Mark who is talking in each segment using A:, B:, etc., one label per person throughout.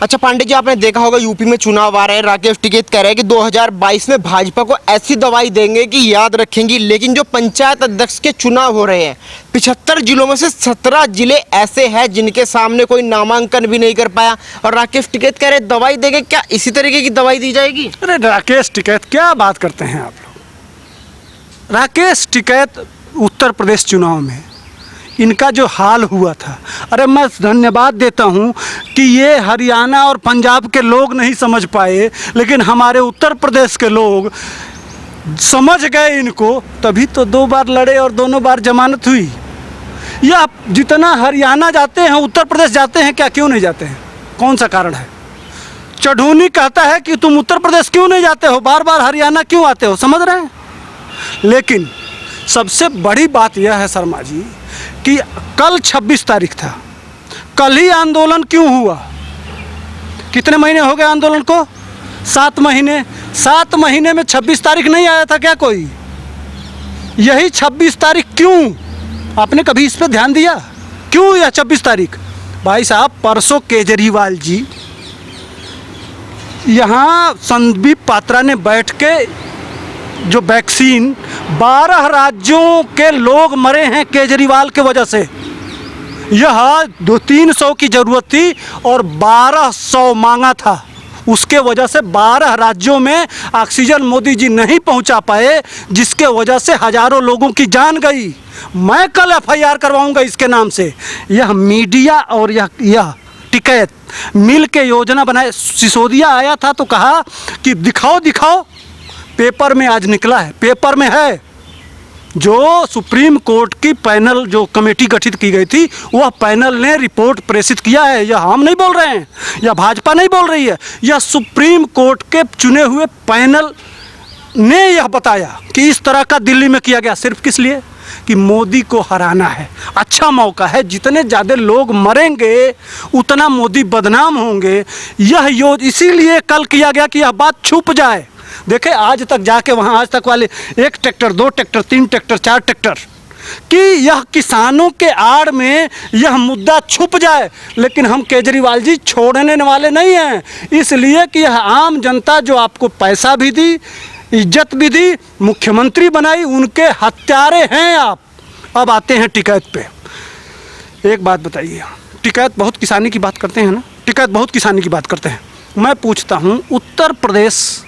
A: अच्छा पांडे जी, आपने देखा होगा यूपी में चुनाव आ रहे हैं। राकेश टिकैत कह रहे हैं कि 2022 में भाजपा को ऐसी दवाई देंगे कि याद रखेंगी। लेकिन जो पंचायत अध्यक्ष के चुनाव हो रहे हैं, 75 जिलों में से 17 जिले ऐसे हैं जिनके सामने कोई नामांकन भी नहीं कर पाया, और राकेश टिकैत कह रहे हैं दवाई देंगे। क्या इसी तरीके की दवाई दी जाएगी?
B: अरे राकेश टिकैत, क्या बात करते हैं आप लोग। राकेश टिकैत उत्तर प्रदेश चुनाव में इनका जो हाल हुआ था, अरे मैं धन्यवाद देता हूं कि ये हरियाणा और पंजाब के लोग नहीं समझ पाए, लेकिन हमारे उत्तर प्रदेश के लोग समझ गए इनको, तभी तो 2 बार लड़े और दोनों बार जमानत हुई। या जितना हरियाणा जाते हैं उत्तर प्रदेश जाते हैं क्या, क्यों नहीं जाते हैं? कौन सा कारण है? चढ़ूनी कहता है कि तुम उत्तर प्रदेश क्यों नहीं जाते हो, बार बार हरियाणा क्यों आते हो, समझ रहे हैं? लेकिन सबसे बड़ी बात यह है शर्मा जी कि कल 26 तारीख था, कल ही आंदोलन क्यों हुआ? कितने महीने हो गए आंदोलन को? 7 महीने। 7 महीने में 26 तारीख नहीं आया था क्या कोई? यही 26 तारीख क्यों? आपने कभी इस पर ध्यान दिया? क्यों यह 26 तारीख? भाई साहब, परसों केजरीवाल जी यहाँ संदीप पात्रा ने बैठ के जो वैक्सीन 12 राज्यों के लोग मरे हैं केजरीवाल के वजह से। यह 200-300 की ज़रूरत थी और 1200 मांगा था, उसके वजह से 12 राज्यों में ऑक्सीजन मोदी जी नहीं पहुंचा पाए, जिसके वजह से हजारों लोगों की जान गई। मैं कल FIR करवाऊंगा इसके नाम से। यह मीडिया और यह टिकैत मिल के योजना बनाए। सिसोदिया आया था तो कहा कि दिखाओ दिखाओ, पेपर में आज निकला है, पेपर में है। जो सुप्रीम कोर्ट की पैनल जो कमेटी गठित की गई थी, वह पैनल ने रिपोर्ट प्रेषित किया है। यह हम नहीं बोल रहे हैं, यह भाजपा नहीं बोल रही है, यह सुप्रीम कोर्ट के चुने हुए पैनल ने यह बताया कि इस तरह का दिल्ली में किया गया। सिर्फ किस लिए? कि मोदी को हराना है। अच्छा मौका है, जितने ज़्यादा लोग मरेंगे उतना मोदी बदनाम होंगे। यह इसीलिए कल किया गया कि यह बात छुप जाए। देखे आज तक जाके वहाँ आज तक वाले 1 ट्रैक्टर 2 ट्रैक्टर 3 ट्रैक्टर 4 ट्रैक्टर, कि यह किसानों के आड़ में यह मुद्दा छुप जाए। लेकिन हम केजरीवाल जी छोड़ने वाले नहीं हैं, इसलिए कि यह आम जनता जो आपको पैसा भी दी, इज्जत भी दी, मुख्यमंत्री बनाई, उनके हत्यारे हैं आप। अब आते हैं टिकैत पे। एक बात बताइए, टिकैत बहुत किसानी की बात करते हैं ना, टिकैत बहुत किसानी की बात करते हैं। मैं पूछता हूँ, उत्तर प्रदेश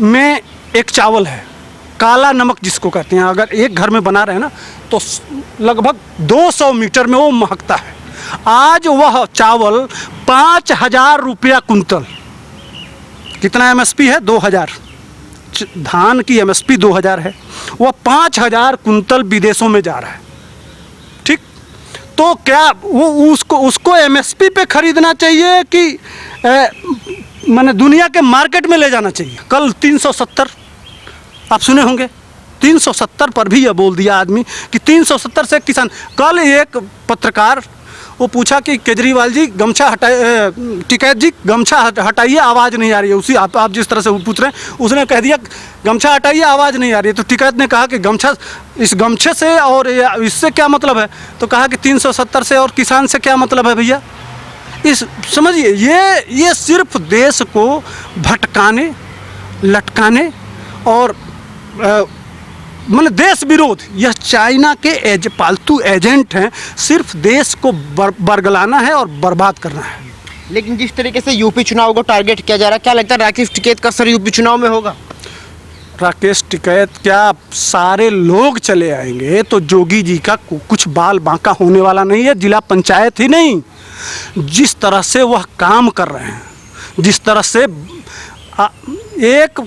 B: में एक चावल है काला नमक जिसको कहते हैं, अगर एक घर में बना रहे हैं ना तो लगभग 200 मीटर में वो महकता है। आज वह चावल 5000 रुपया कुंतल, कितना MSP है? 2000। धान की MSP 2000 है, वह 5000 कुंतल विदेशों में जा रहा है। ठीक, तो क्या वो उसको MSP पे खरीदना चाहिए कि मैंने दुनिया के मार्केट में ले जाना चाहिए? कल 370 आप सुने होंगे, 370 पर भी यह बोल दिया आदमी कि 370 से किसान। कल एक पत्रकार वो पूछा कि केजरीवाल जी गमछा हटाए, टिकैत जी गमछा हटाइए, आवाज़ नहीं आ रही है। उसी आप जिस तरह से वो पूछ रहे हैं, उसने कह दिया गमछा हटाइए, आवाज़ नहीं आ रही है। तो टिकैत ने कहा कि गमछा, इस गमछे से और इससे क्या मतलब है? तो कहा कि 370 से और किसान से क्या मतलब है भैया? इस समझिए, ये सिर्फ देश को भटकाने, लटकाने और मतलब देश विरोध, यह चाइना के पालतू एजेंट हैं। सिर्फ देश को बरगलाना है और बर्बाद करना है।
A: लेकिन जिस तरीके से यूपी चुनाव को टारगेट किया जा रहा है, क्या लगता है राकेश टिकैत का असर यूपी चुनाव में होगा?
B: राकेश टिकैत क्या सारे लोग चले आएंगे तो जोगी जी का कुछ बाल बांका होने वाला नहीं है। जिला पंचायत ही नहीं, जिस तरह से वह काम कर रहे हैं, जिस तरह से एक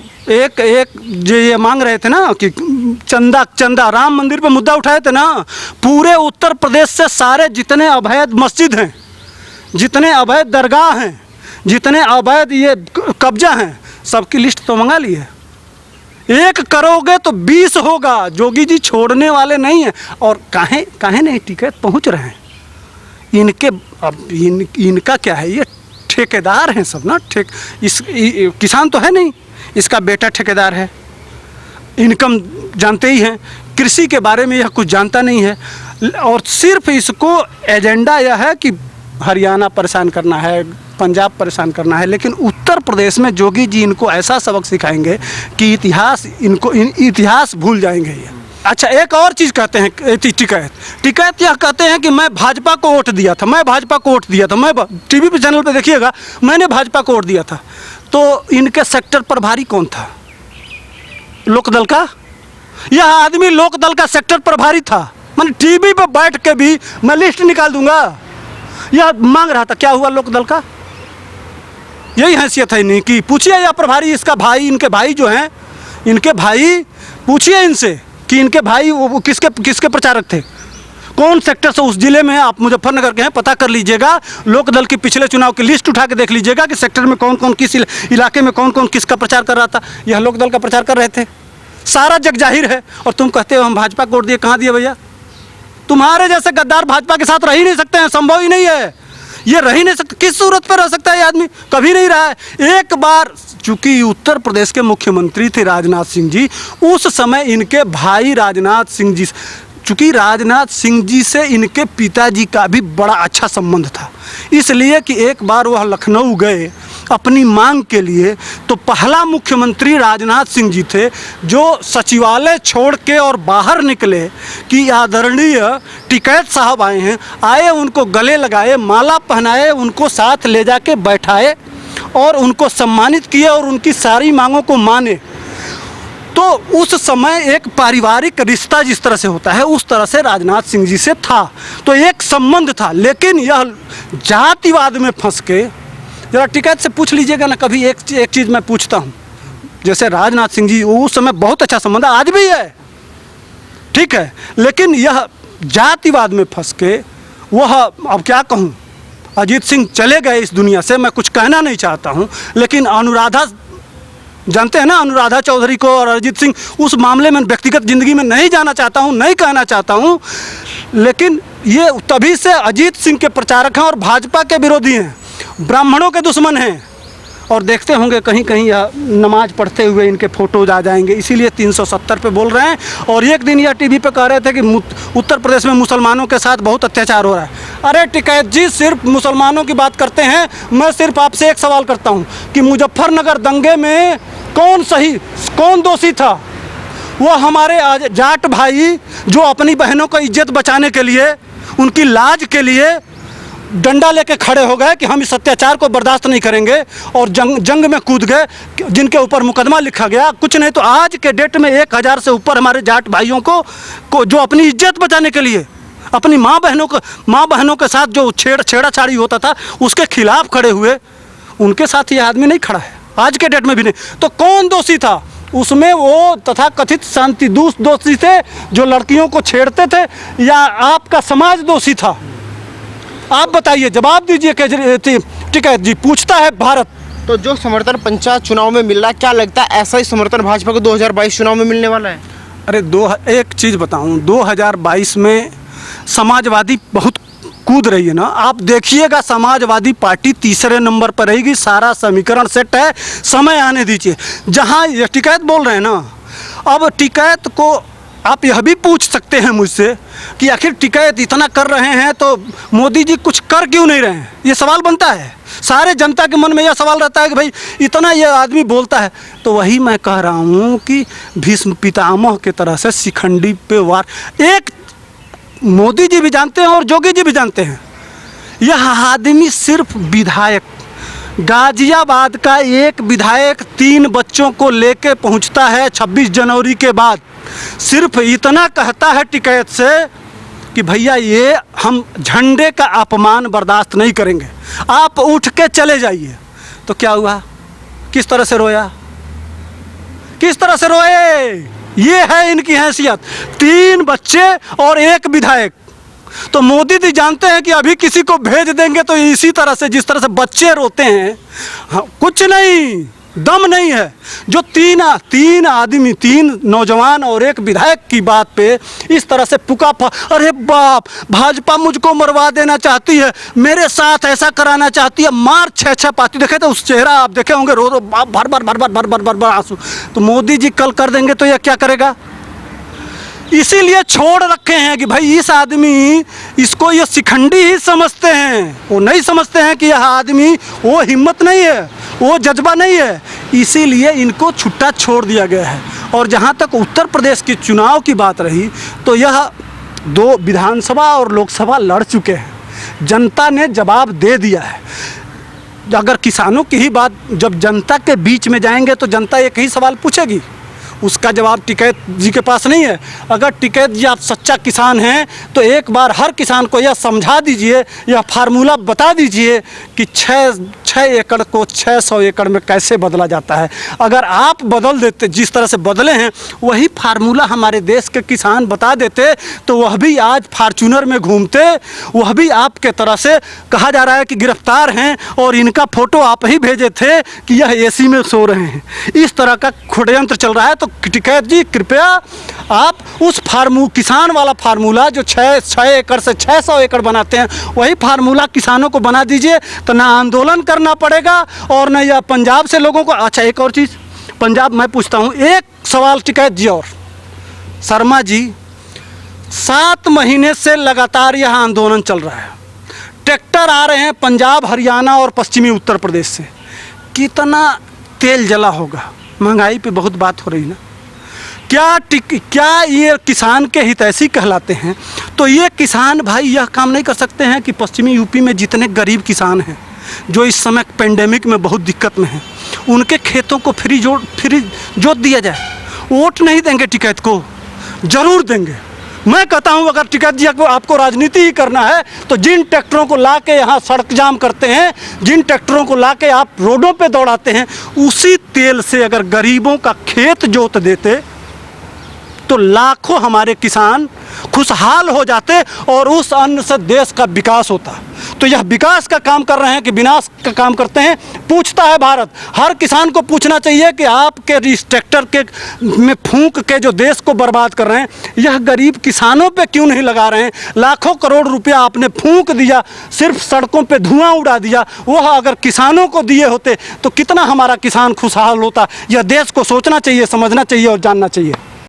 B: जो ये मांग रहे थे ना कि चंदा राम मंदिर पे मुद्दा उठाए थे ना, पूरे उत्तर प्रदेश से सारे जितने अवैध मस्जिद हैं, जितने अवैध दरगाह हैं, जितने अवैध ये कब्जा हैं, सबकी लिस्ट तो मंगा ली है। 1 करोगे तो 20 होगा। जोगी जी छोड़ने वाले नहीं हैं। और काहे नहीं टिकैत पहुंच रहे हैं इनके। अब इनका क्या है, ये ठेकेदार हैं सब ना। किसान तो है नहीं, इसका बेटा ठेकेदार है। इनकम जानते ही हैं, कृषि के बारे में यह कुछ जानता नहीं है। और सिर्फ इसको एजेंडा यह है कि हरियाणा परेशान करना है, पंजाब परेशान करना है, लेकिन उत्तर प्रदेश में योगी जी इनको ऐसा सबक सिखाएंगे कि इतिहास भूल जाएंगे ये। अच्छा, एक और चीज़ कहते हैं टिकैत यह कहते हैं कि मैं भाजपा को वोट दिया था, मैं टीवी पे चैनल पे देखिएगा, मैंने भाजपा को वोट दिया था। तो इनके सेक्टर प्रभारी कौन था? लोकदल का। यह आदमी लोकदल का सेक्टर प्रभारी था। मैंने टीवी पे बैठ के भी मैं लिस्ट निकाल दूंगा। यह मांग रहा था, क्या हुआ लोकदल का? यही हैसियत है इन्हीं की। पूछिए यह प्रभारी, इसका भाई, इनके भाई जो हैं, इनके भाई, पूछिए इनसे कि इनके भाई वो किसके प्रचारक थे, कौन सेक्टर से उस जिले में। आप मुजफ्फरनगर के हैं, पता कर लीजिएगा, लोकदल की पिछले चुनाव की लिस्ट उठा के देख लीजिएगा कि सेक्टर में कौन कौन, किस इलाके में कौन कौन किसका प्रचार कर रहा था। यह लोकदल का प्रचार कर रहे थे, सारा जग जाहिर है। और तुम कहते हो हम भाजपा को वोट दिए। कहाँ दिए भैया? तुम्हारे जैसे गद्दार भाजपा के साथ रह ही नहीं सकते हैं, संभव ही नहीं है, ये रह ही नहीं सकते। किस सूरत पर रह सकता है ये आदमी? कभी नहीं रहा है। एक बार, चूंकि उत्तर प्रदेश के मुख्यमंत्री थे राजनाथ सिंह जी, उस समय इनके भाई राजनाथ सिंह जी, चूंकि राजनाथ सिंह जी से इनके पिताजी का भी बड़ा अच्छा संबंध था, इसलिए कि एक बार वह लखनऊ गए अपनी मांग के लिए, तो पहला मुख्यमंत्री राजनाथ सिंह जी थे जो सचिवालय छोड़ के और बाहर निकले कि आदरणीय टिकैत साहब आए हैं, आए, उनको गले लगाए, माला पहनाए, उनको साथ ले जाके बैठाए और उनको सम्मानित किए और उनकी सारी मांगों को माने। तो उस समय एक पारिवारिक रिश्ता जिस तरह से होता है उस तरह से राजनाथ सिंह जी से था, तो एक संबंध था। लेकिन यह जातिवाद में फंस के, जरा टिकैत से पूछ लीजिएगा ना कभी। एक चीज़ मैं पूछता हूँ, जैसे राजनाथ सिंह जी उस समय बहुत अच्छा संबंध है, आज भी है, ठीक है, लेकिन यह जातिवाद में फंस के वह, अब क्या कहूँ, अजीत सिंह चले गए इस दुनिया से, मैं कुछ कहना नहीं चाहता हूँ, लेकिन अनुराधा, जानते हैं ना अनुराधा चौधरी को, और अरिजीत सिंह, उस मामले में व्यक्तिगत ज़िंदगी में नहीं जाना चाहता हूँ, नहीं कहना चाहता हूँ, लेकिन ये तभी से अजीत सिंह के प्रचारक हैं और भाजपा के विरोधी हैं, ब्राह्मणों के दुश्मन हैं। और देखते होंगे कहीं कहीं यह नमाज पढ़ते हुए इनके फ़ोटोज आ जाएंगे, इसीलिए 370 पे बोल रहे हैं। और एक दिन यह टीवी पे कह रहे थे कि उत्तर प्रदेश में मुसलमानों के साथ बहुत अत्याचार हो रहा है। अरे टिकैत जी, सिर्फ मुसलमानों की बात करते हैं, मैं सिर्फ आपसे एक सवाल करता हूँ कि मुजफ्फरनगर दंगे में कौन दोषी था? वो हमारे जाट भाई जो अपनी बहनों को इज्जत बचाने के लिए, उनकी लाज के लिए डंडा लेके खड़े हो गए कि हम इस अत्याचार को बर्दाश्त नहीं करेंगे, और जंग में कूद गए, जिनके ऊपर मुकदमा लिखा गया। कुछ नहीं तो आज के डेट में 1000 से ऊपर हमारे जाट भाइयों को जो अपनी इज्जत बचाने के लिए, अपनी माँ बहनों के साथ जो छेड़ाछाड़ी होता था उसके खिलाफ खड़े हुए, उनके साथ ये आदमी नहीं खड़ा है, आज के डेट में भी नहीं। तो कौन दोषी था उसमें? वो तथाकथित शांति दोषी थे जो लड़कियों को छेड़ते थे, या आपका समाज दोषी था? आप बताइए, जवाब दीजिए। टिकैत जी पूछता है भारत।
A: तो जो समर्थन पंचायत चुनाव में मिल रहा है, क्या लगता है ऐसा ही समर्थन भाजपा को 2022 चुनाव में मिलने वाला है?
B: अरे एक चीज़ बताऊं, 2022 में समाजवादी बहुत कूद रही है ना। आप देखिएगा समाजवादी पार्टी तीसरे नंबर पर रहेगी, सारा समीकरण सेट है, समय आने दीजिए। जहां ये टिकैत बोल रहे हैं ना, अब टिकैत को आप यह भी पूछ सकते हैं मुझसे कि आखिर टिकैत इतना कर रहे हैं तो मोदी जी कुछ कर क्यों नहीं रहे हैं? ये सवाल बनता है, सारे जनता के मन में यह सवाल रहता है कि भाई इतना ये आदमी बोलता है। तो वही मैं कह रहा हूँ कि भीष्म पितामह के तरह से शिखंडी पे वार, एक मोदी जी भी जानते हैं और योगी जी भी जानते हैं, यह आदमी सिर्फ विधायक, गाजियाबाद का एक विधायक 3 बच्चों को लेके पहुंचता है 26 जनवरी के बाद, सिर्फ इतना कहता है टिकैत से कि भैया ये हम झंडे का अपमान बर्दाश्त नहीं करेंगे, आप उठ के चले जाइए। तो क्या हुआ? किस तरह से रोया, किस तरह से रोए? ये है इनकी हैसियत, 3 बच्चे और एक विधायक। तो मोदी जी जानते हैं कि अभी किसी को भेज देंगे तो इसी तरह से, जिस तरह से बच्चे रोते हैं, हाँ, कुछ नहीं, दम नहीं है। जो तीन आदमी, 3 नौजवान और एक विधायक की बात पे इस तरह से अरे बाप, भाजपा मुझको मरवा देना चाहती है, मेरे साथ ऐसा कराना चाहती है, मार 6 पाती। देखे तो उस चेहरा आप देखे होंगे, रो भर भर आंसू। तो मोदी जी कल कर देंगे तो यह क्या करेगा? इसीलिए छोड़ रखे हैं कि भाई इस आदमी, इसको ये शिखंडी ही समझते हैं, वो नहीं समझते हैं कि यह आदमी, वो हिम्मत नहीं है, वो जज्बा नहीं है, इसीलिए इनको छुट्टा छोड़ दिया गया है। और जहाँ तक उत्तर प्रदेश के चुनाव की बात रही, तो यह 2 विधानसभा और लोकसभा लड़ चुके हैं, जनता ने जवाब दे दिया है। अगर किसानों की ही बात, जब जनता के बीच में जाएंगे तो जनता एक ही सवाल पूछेगी, उसका जवाब टिकैत जी के पास नहीं है। अगर टिकैत जी आप सच्चा किसान हैं तो एक बार हर किसान को यह समझा दीजिए, यह फार्मूला बता दीजिए कि 6 एकड़ को 600 एकड़ में कैसे बदला जाता है। अगर आप बदल देते, जिस तरह से बदले हैं वही फार्मूला हमारे देश के किसान बता देते, तो वह भी आज फार्चूनर में घूमते, वह भी आपके तरह से, कहा जा रहा है कि गिरफ्तार हैं और इनका फ़ोटो आप ही भेजे थे कि यह एसी में सो रहे हैं। इस तरह का षड्यंत्र चल रहा है। तो टिकैत जी कृपया आप उस किसान वाला फार्मूला जो 6 एकड़ से 600 एकड़ बनाते हैं, वही फार्मूला किसानों को बना दीजिए, तो ना आंदोलन करना पड़ेगा और ना यह पंजाब से लोगों को। अच्छा, एक और चीज़, पंजाब मैं पूछता हूँ, एक सवाल टिकैत जी और शर्मा जी, 7 महीने से लगातार यह आंदोलन चल रहा है, ट्रैक्टर आ रहे हैं पंजाब, हरियाणा और पश्चिमी उत्तर प्रदेश से, कितना तेल जला होगा, महंगाई पे बहुत बात हो रही ना। क्या ये किसान के हितैषी कहलाते हैं? तो ये किसान भाई यह काम नहीं कर सकते हैं कि पश्चिमी यूपी में जितने गरीब किसान हैं जो इस समय पेंडेमिक में बहुत दिक्कत में हैं, उनके खेतों को फ्री जोत दिया जाए? वोट नहीं देंगे टिकैत को? ज़रूर देंगे। मैं कहता हूं अगर टिकैत जी आपको राजनीति ही करना है तो जिन ट्रैक्टरों को ला के यहाँ सड़क जाम करते हैं, जिन ट्रैक्टरों को ला के आप रोडों पे दौड़ाते हैं, उसी तेल से अगर गरीबों का खेत जोत देते तो लाखों हमारे किसान खुशहाल हो जाते और उस अन्न से देश का विकास होता। तो यह विकास का काम कर रहे हैं कि विनाश का काम करते हैं? पूछता है भारत। हर किसान को पूछना चाहिए कि आपके इस ट्रैक्टर के में फूंक के जो देश को बर्बाद कर रहे हैं, यह गरीब किसानों पे क्यों नहीं लगा रहे हैं? लाखों करोड़ रुपया आपने फूंक दिया, सिर्फ सड़कों पे धुआं उड़ा दिया। वह अगर किसानों को दिए होते तो कितना हमारा किसान खुशहाल होता। यह देश को सोचना चाहिए, समझना चाहिए और जानना चाहिए।